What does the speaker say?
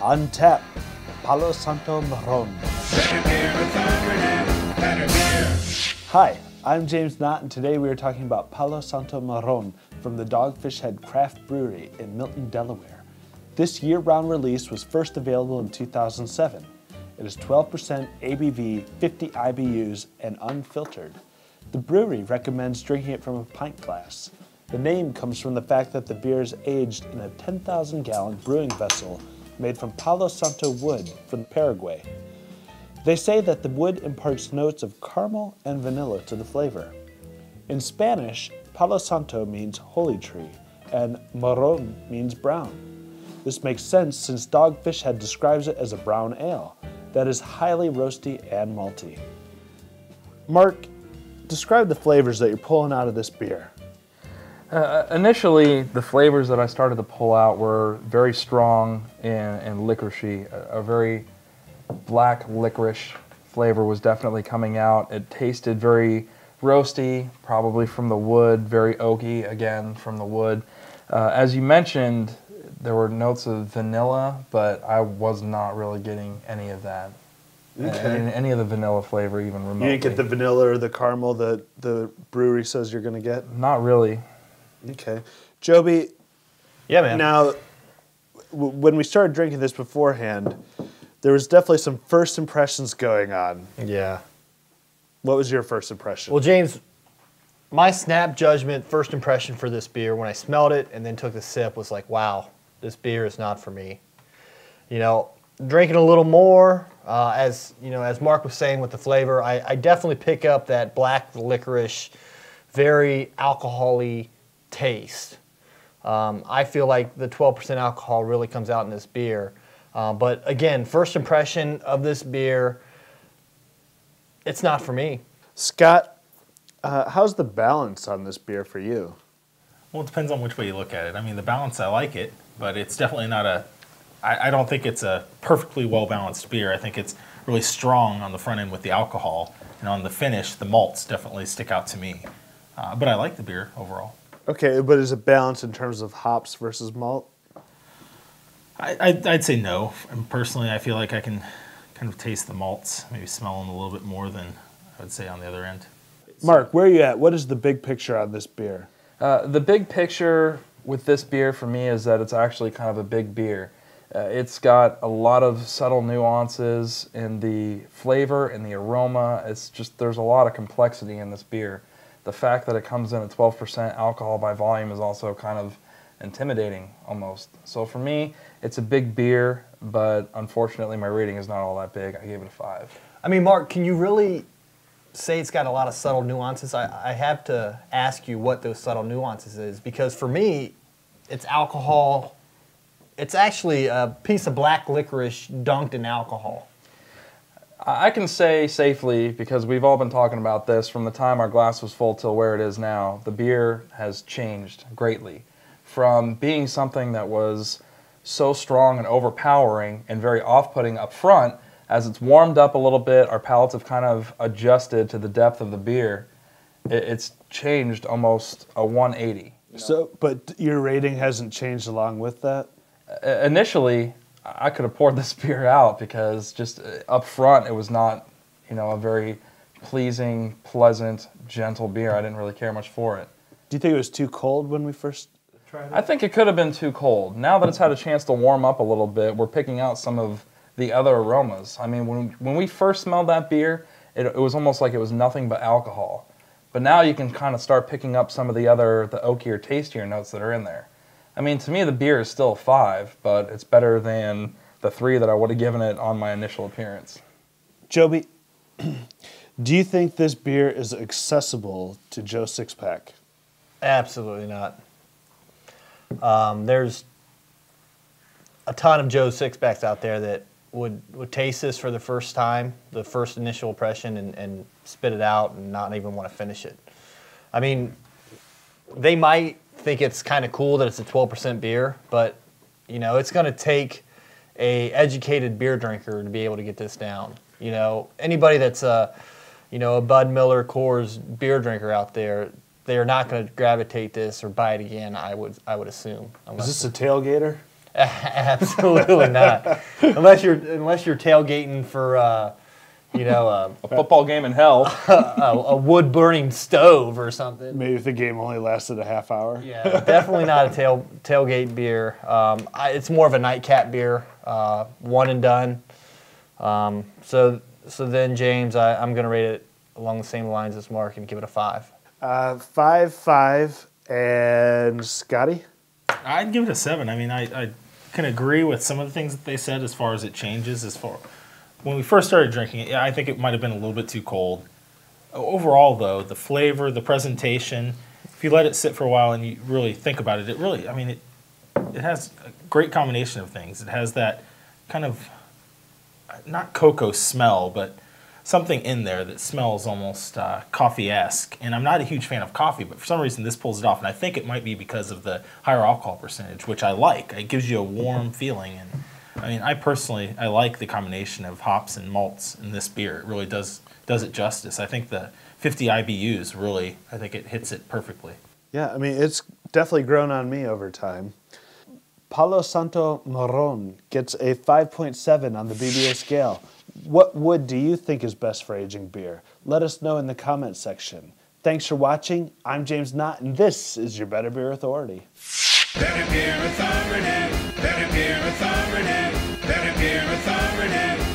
Untapped Palo Santo Marron. Hi, I'm James Knott, and today we are talking about Palo Santo Marron from the Dogfish Head Craft Brewery in Milton, Delaware. This year-round release was first available in 2007. It is 12% ABV, 50 IBUs, and unfiltered. The brewery recommends drinking it from a pint glass. The name comes from the fact that the beer is aged in a 10,000-gallon brewing vessel made from Palo Santo wood from Paraguay. They say that the wood imparts notes of caramel and vanilla to the flavor. In Spanish, Palo Santo means holy tree, and marron means brown. This makes sense since Dogfish Head describes it as a brown ale that is highly roasty and malty. Mark, describe the flavors that you're pulling out of this beer. Initially, the flavors that I started to pull out were very strong and licoricey. A very black licorice flavor was definitely coming out. It tasted very roasty, probably from the wood, very oaky, again, from the wood. As you mentioned, there were notes of vanilla, but I was not really getting any of that. Okay. Any of the vanilla flavor, even remotely. You didn't get the vanilla or the caramel that the brewery says you're going to get? Not really. Okay. Joby, yeah, man. Now, when we started drinking this beforehand, there was definitely some first impressions going on. Yeah. What was your first impression? Well, James, my snap judgment, first impression for this beer, when I smelled it and then took the sip, was like, wow, this beer is not for me. You know, drinking a little more, as Mark was saying with the flavor, I definitely pick up that black licorice, very alcohol-y taste. I feel like the 12% alcohol really comes out in this beer. But again, first impression of this beer, it's not for me. Scott, how's the balance on this beer for you? Well, it depends on which way you look at it. I mean, the balance, I like it, but it's definitely not I don't think it's a perfectly well-balanced beer. I think it's really strong on the front end with the alcohol, and on the finish, the malts definitely stick out to me. But I like the beer overall. Okay, but is it balanced in terms of hops versus malt? I'd say no. And personally, I feel like I can kind of taste the malts, maybe smell them a little bit more than I would say on the other end. Mark, where are you at? What is the big picture on this beer? The big picture with this beer for me is that it's actually kind of a big beer. It's got a lot of subtle nuances in the flavor and the aroma. It's just, there's a lot of complexity in this beer. The fact that it comes in at 12% alcohol by volume is also kind of intimidating almost. So for me, it's a big beer, but unfortunately my rating is not all that big. I gave it a 5. I mean, Mark, can you really say it's got a lot of subtle nuances? I have to ask you what those subtle nuances is, because for me, it's alcohol. It's actually a piece of black licorice dunked in alcohol. I can say safely, because we've all been talking about this, from the time our glass was full till where it is now, the beer has changed greatly. From being something that was so strong and overpowering and very off-putting up front, as it's warmed up a little bit, our palates have kind of adjusted to the depth of the beer. It's changed almost a 180. So, but your rating hasn't changed along with that? Initially, I could have poured this beer out because just up front it was not, a very pleasing, pleasant, gentle beer. I didn't really care much for it. Do you think it was too cold when we first tried it? I think it could have been too cold. Now that it's had a chance to warm up a little bit, we're picking out some of the other aromas. I mean, when we first smelled that beer, it was almost like it was nothing but alcohol. But now you can kind of start picking up some of the oakier, tastier notes that are in there. I mean, to me, the beer is still a 5, but it's better than the 3 that I would have given it on my initial appearance. Joby, do you think this beer is accessible to Joe Sixpack? Absolutely not. There's a ton of Joe Sixpacks out there that would taste this for the first time, the first initial impression, and spit it out and not even want to finish it. I mean, they might think it's kind of cool that it's a 12% beer, but it's going to take a educated beer drinker to be able to get this down. Anybody that's a Bud Miller Coors beer drinker out there, they are not going to gravitate this or buy it again. I would assume. Is this a tailgater? Absolutely not. Unless you're tailgating for you know, A football game in hell. a wood burning stove or something. Maybe if the game only lasted a half hour. Yeah, definitely not a tailgate beer. It's more of a nightcap beer, one and done. So then, James, I'm going to rate it along the same lines as Mark and give it a 5. 5. And Scotty? I'd give it a 7. I mean, I can agree with some of the things that they said as far as it changes. When we first started drinking it, yeah, I think it might have been a little bit too cold. Overall, though, the flavor, the presentation, if you let it sit for a while and you really think about it, it has a great combination of things. It has that kind of, not cocoa smell, but something in there that smells almost coffee-esque. And I'm not a huge fan of coffee, but for some reason this pulls it off. And I think it might be because of the higher alcohol percentage, which I like. It gives you a warm feeling. And I mean, I like the combination of hops and malts in this beer. It really does it justice. I think the 50 IBUs really, I think it hits it perfectly. Yeah, I mean, it's definitely grown on me over time. Palo Santo Marron gets a 5.7 on the BBA scale. What wood do you think is best for aging beer? Let us know in the comments section. Thanks for watching. I'm James Knott, and this is your Better Beer Authority. Better Beer Authority, Better Beer Authority, Better Beer Authority.